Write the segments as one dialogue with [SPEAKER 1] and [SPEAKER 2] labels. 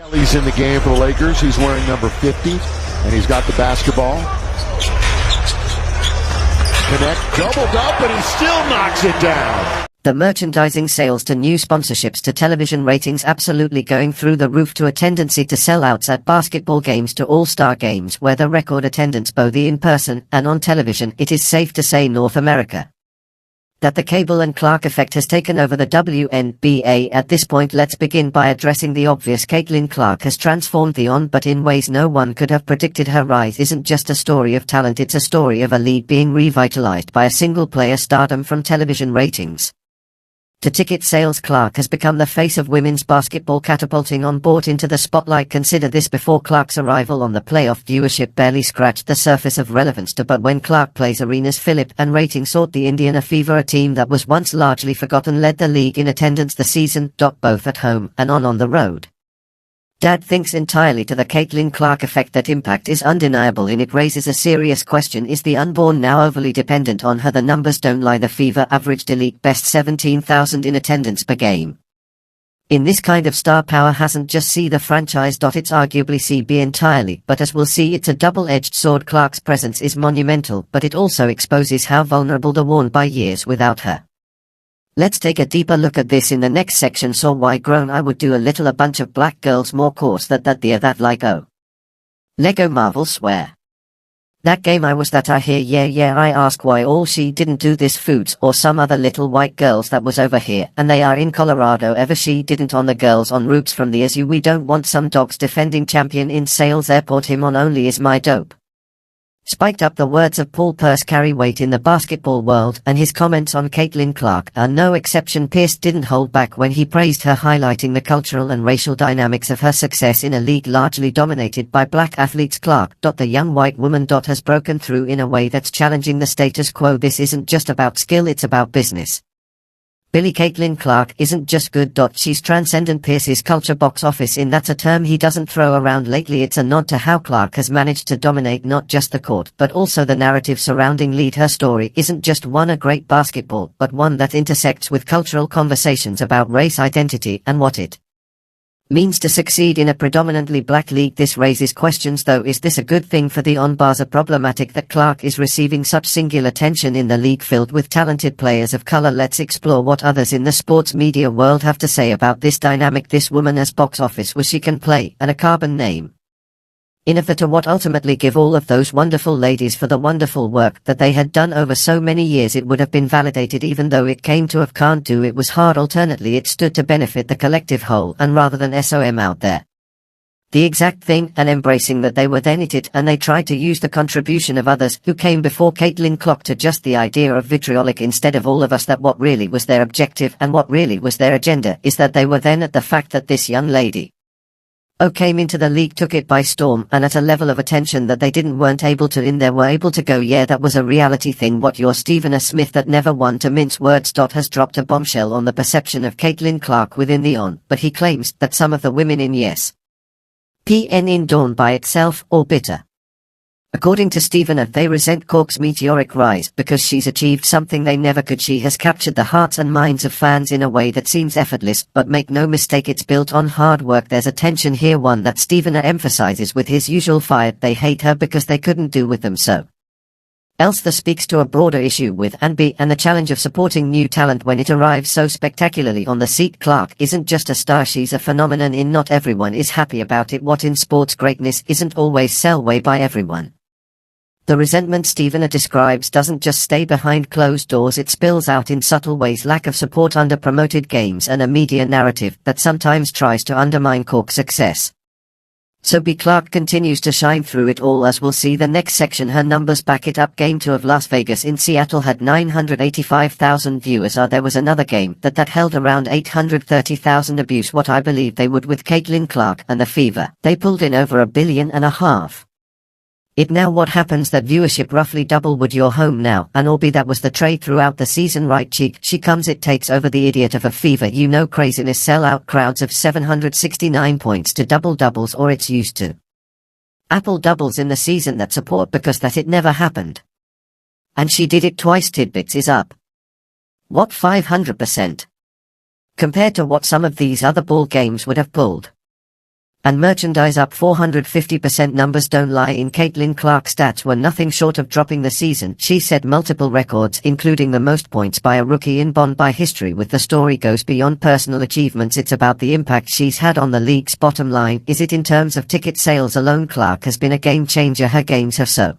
[SPEAKER 1] Kelly's in the game for the Lakers. He's wearing number 50, and he's got the basketball. Connect, doubled up, and he still knocks it down.
[SPEAKER 2] The merchandising sales to new sponsorships to television ratings absolutely going through the roof, to a tendency to sellouts at basketball games to all-star games where the record attendance both in person and on television. It is safe to say North America that the Cable and Clark effect has taken over the WNBA. At this point, let's begin by addressing the obvious. Caitlin Clark has transformed the On, but in ways no one could have predicted. Her rise isn't just a story of talent, it's a story of a league being revitalized by a single player stardom from television ratings to ticket sales. Clark has become the face of women's basketball, catapulting On board into the spotlight. Consider this: before Clark's arrival on the playoff, viewership barely scratched the surface of relevance to, but when Clark plays, arenas fill up and ratings soared. The Indiana Fever, a team that was once largely forgotten, led the league in attendance the season, both at home and on the road. Dad thinks entirely to the Caitlin Clark effect. That impact is undeniable, and it raises a serious question: is the unborn now overly dependent on her? The numbers don't lie. The Fever averaged a league best 17,000 in attendance per game. In this kind of star power hasn't just C the franchise. It's arguably CB entirely, but as we'll see, it's a double-edged sword. Clark's presence is monumental, but it also exposes how vulnerable they're worn by years without her. Let's take a deeper look at this in the next section. So why grown I would do a bunch of black girls more course that like oh Lego Marvel swear. That game I was that I hear yeah I ask why all she didn't do this foods or some other little white girls that was over here and they are in Colorado ever she didn't on the girls on routes from the SU. We don't want some dogs defending champion in sales airport. Him on only is my dope. Spiked up. The words of Paul Pierce carry weight in the basketball world, and his comments on Caitlin Clark are no exception. Pierce didn't hold back when he praised her, highlighting the cultural and racial dynamics of her success in a league largely dominated by black athletes. Clark, the young white woman, has broken through in a way that's challenging the status quo. This isn't just about skill, it's about business. Billy, Caitlin Clark isn't just good. She's transcendent. Pierce's culture box office in that's a term he doesn't throw around lately. It's a nod to how Clark has managed to dominate not just the court, but also the narrative surrounding lead. Her story isn't just one of great basketball, but one that intersects with cultural conversations about race, identity, and what it means to succeed in a predominantly black league. This raises questions though: is this a good thing for the On? Bars are problematic that Clark is receiving such singular attention in the league filled with talented players of color. Let's explore what others in the sports media world have to say about this dynamic. This woman as box office was she can play, and a carbon name innovator, what ultimately give all of those wonderful ladies for the wonderful work that they had done over so many years. It would have been validated even though it came to have can't do. It was hard. Alternately, it stood to benefit the collective whole, and rather than SOM out there the exact thing, and embracing that they were then it, and they tried to use the contribution of others who came before Caitlin Clark to just the idea of vitriolic instead of all of us. That what really was their objective and what really was their agenda is that they were then at the fact that this young lady came into the league, took it by storm, and at a level of attention that they weren't able to in there were able to go. Yeah, that was a reality thing. What your Stephen A. Smith that never one to mince words. Has dropped a bombshell on the perception of Caitlin Clark within the On, but he claims that some of the women in Yes PN in Dawn by itself or bitter. According to Stephen A., they resent Cork's meteoric rise because she's achieved something they never could. She has captured the hearts and minds of fans in a way that seems effortless, but make no mistake, it's built on hard work. There's a tension here, one that Stephen A. emphasizes with his usual fire. They hate her because they couldn't do with them so else. This speaks to a broader issue with and the challenge of supporting new talent when it arrives so spectacularly on the seat. Clark isn't just a star, she's a phenomenon in not everyone is happy about it. What in sports greatness isn't always sell way by everyone. The resentment Stephen A. describes doesn't just stay behind closed doors, it spills out in subtle ways: lack of support, under-promoted games, and a media narrative that sometimes tries to undermine Cork's success. So B. Clark continues to shine through it all, as we'll see the next section. Her numbers back it up. Game 2 of Las Vegas in Seattle had 985,000 viewers. There was another game that held around 830,000. Abuse what I believe they would with Caitlin Clark and the Fever. They pulled in over $1.5 billion. It now what happens that viewership roughly double. Would your home now, and all be that was the trade throughout the season. Right cheek, she comes, it takes over the idiot of a Fever. You know, craziness, sell out crowds of 769 points to double doubles, or it's used to Apple doubles in the season that support because that it never happened. And she did it twice. Tidbits is up. What, 500%? Compared to what some of these other ball games would have pulled. And merchandise up 450%. Numbers don't lie. In Caitlin Clark's stats were nothing short of dropping the season. She set multiple records, including the most points by a rookie in Bond by history. With the story goes beyond personal achievements, it's about the impact she's had on the league's bottom line. Is it in terms of ticket sales alone? Clark has been a game changer. Her games have so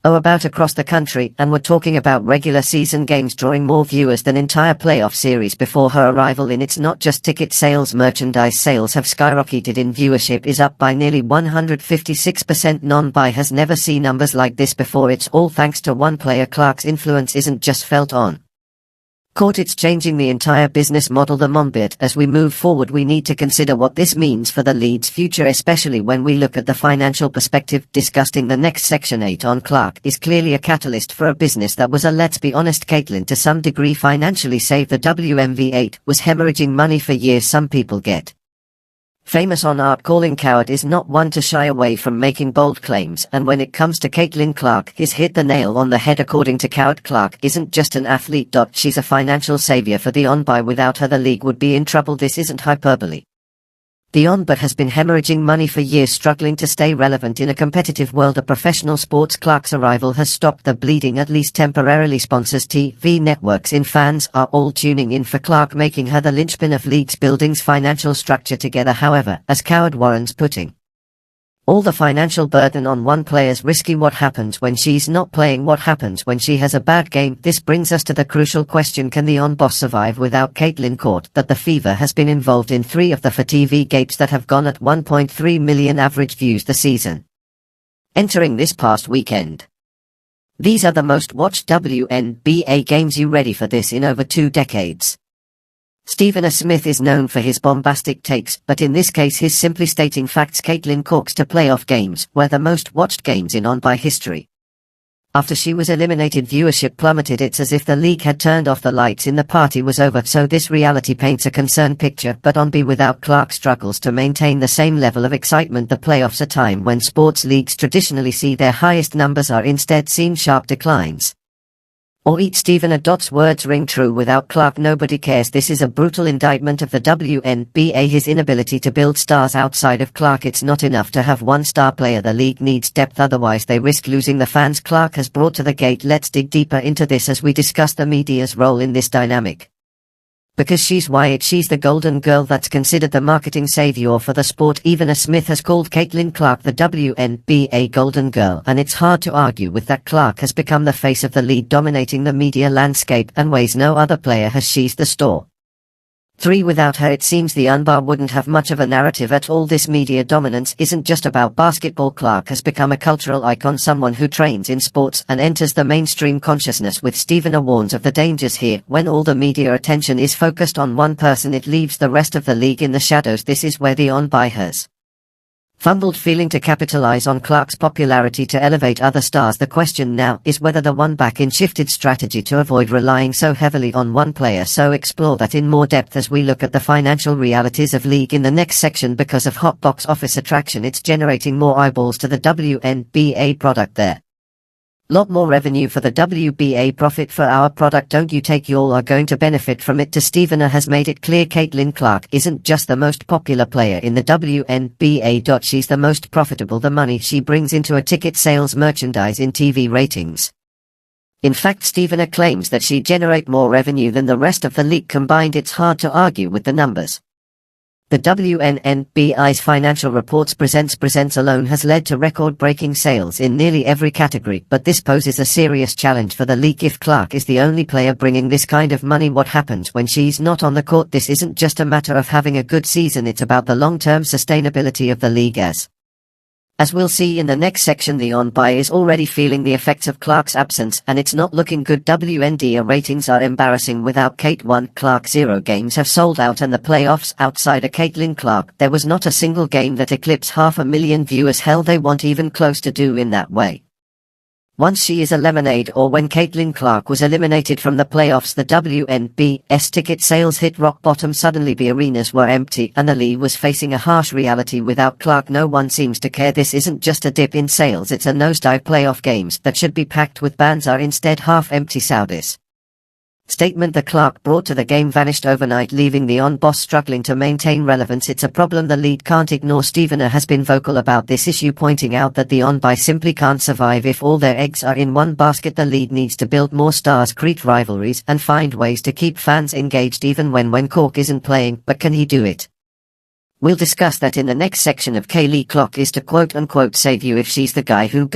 [SPEAKER 2] about across the country, and we're talking about regular season games drawing more viewers than entire playoff series before her arrival in. It's not just ticket sales. Merchandise sales have skyrocketed. In viewership is up by nearly 156%. Non-buy has never seen numbers like this before. It's all thanks to one player. Clark's influence isn't just felt on court, it's changing the entire business model. The mom bit. As we move forward, we need to consider what this means for the league's future, especially when we look at the financial perspective. Discussing the next section 8 on Clark is clearly a catalyst for a business that was let's be honest, Caitlin to some degree financially saved. The WNBA was hemorrhaging money for years. Some people get famous on art. Calling Coward is not one to shy away from making bold claims, and when it comes to Caitlin Clark, he's hit the nail on the head. According to Coward, Clark isn't just an athlete. She's a financial savior for the on-buy. Without her, the league would be in trouble. This isn't hyperbole. The on-but has been hemorrhaging money for years, struggling to stay relevant in a competitive world of professional sports. Clark's arrival has stopped the bleeding, at least temporarily. Sponsors, TV networks, and fans are all tuning in for Clark, making her the linchpin of league's building's financial structure together. However, as Coward warrants, putting all the financial burden on one player's risky. What happens when she's not playing? What happens when she has a bad game? This brings us to the crucial question: can the on-boss survive without Caitlin? Court that the Fever has been involved in 3 of the 4 TV games that have gone at 1.3 million average views this season, entering this past weekend. These are the most watched WNBA games. You ready for this? In over 2 decades, Stephen A. Smith is known for his bombastic takes, but in this case he's simply stating facts. Caitlin Clark's to playoff games were the most watched games in on-by history. After she was eliminated, viewership plummeted. It's as if the league had turned off the lights and the party was over. So this reality paints a concerned picture, but on-by without Clark struggles to maintain the same level of excitement. The playoffs, a time when sports leagues traditionally see their highest numbers, are instead seen sharp declines. Or eat Stephen A.'s words ring true: without Clark nobody cares. This is a brutal indictment of the WNBA, his inability to build stars outside of Clark. It's not enough to have one star player. The league needs depth, otherwise they risk losing the fans Clark has brought to the gate. Let's dig deeper into this as we discuss the media's role in this dynamic. Because she's she's the golden girl that's considered the marketing savior for the sport. Even A. Smith has called Caitlin Clark the WNBA golden girl, and it's hard to argue with that. Clark has become the face of the league, dominating the media landscape in ways no other player has. She's the store 3. Without her, it seems the unbar wouldn't have much of a narrative at all. This media dominance isn't just about basketball. Clark has become a cultural icon, someone who trains in sports and enters the mainstream consciousness. With Stephen A. warns of the dangers here: when all the media attention is focused on one person, it leaves the rest of the league in the shadows. This is where the on-buy has fumbled, failing to capitalize on Clark's popularity to elevate other stars. The question now is whether the one-back-in shifted strategy to avoid relying so heavily on one player. So explore that in more depth as we look at the financial realities of league in the next section. Because of hot box office attraction, it's generating more eyeballs to the WNBA product. There lot more revenue for the WBA, profit for our product. Don't you take? You all are going to benefit from it. To Stephen A. has made it clear Caitlin Clark isn't just the most popular player in the WNBA. She's the most profitable. The money she brings into a ticket sales, merchandise, in TV ratings. In fact, Stephen A. claims that she generate more revenue than the rest of the league combined. It's hard to argue with the numbers. The WNBA's financial reports presents alone has led to record-breaking sales in nearly every category, but this poses a serious challenge for the league if Clark is the only player bringing this kind of money. What happens when she's not on the court? This isn't just a matter of having a good season, it's about the long-term sustainability of the league. As we'll see in the next section, the on-buy is already feeling the effects of Clark's absence, and it's not looking good. WNBA ratings are embarrassing without Kate. 1 Clark 0 games have sold out, and the playoffs outside of Caitlin Clark, there was not a single game that eclipsed 500,000 viewers. Hell, they won't even close to do in that way. Once she is eliminated, or when Caitlin Clark was eliminated from the playoffs, the WNBA's ticket sales hit rock bottom. Suddenly the arenas were empty, and the league was facing a harsh reality. Without Clark, no one seems to care. This isn't just a dip in sales, it's a nosedive. Playoff games that should be packed with bands are instead half empty. Saudis Statement the Clark brought to the game vanished overnight, leaving the on-boss struggling to maintain relevance. It's a problem the league can't ignore. Stevener has been vocal about this issue, pointing out that the on-by simply can't survive if all their eggs are in one basket. The league needs to build more stars, create rivalries, and find ways to keep fans engaged even when Cork isn't playing. But can he do it? We'll discuss that in the next section of Kaylee. Clark is to quote-unquote save you if she's the guy who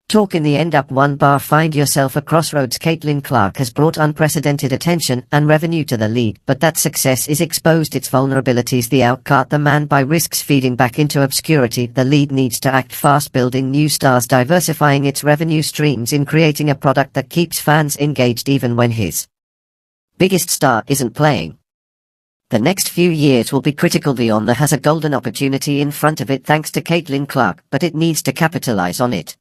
[SPEAKER 2] talk in the end up one bar. Find yourself a crossroads. Caitlin Clark has brought unprecedented attention and revenue to the league, but that success is exposed its vulnerabilities. The outcast the man by risks feeding back into obscurity. The league needs to act fast, building new stars, diversifying its revenue streams, in creating a product that keeps fans engaged even when his biggest star isn't playing. The next few years will be critical. The Honor has a golden opportunity in front of it thanks to Caitlin Clark, but it needs to capitalize on it.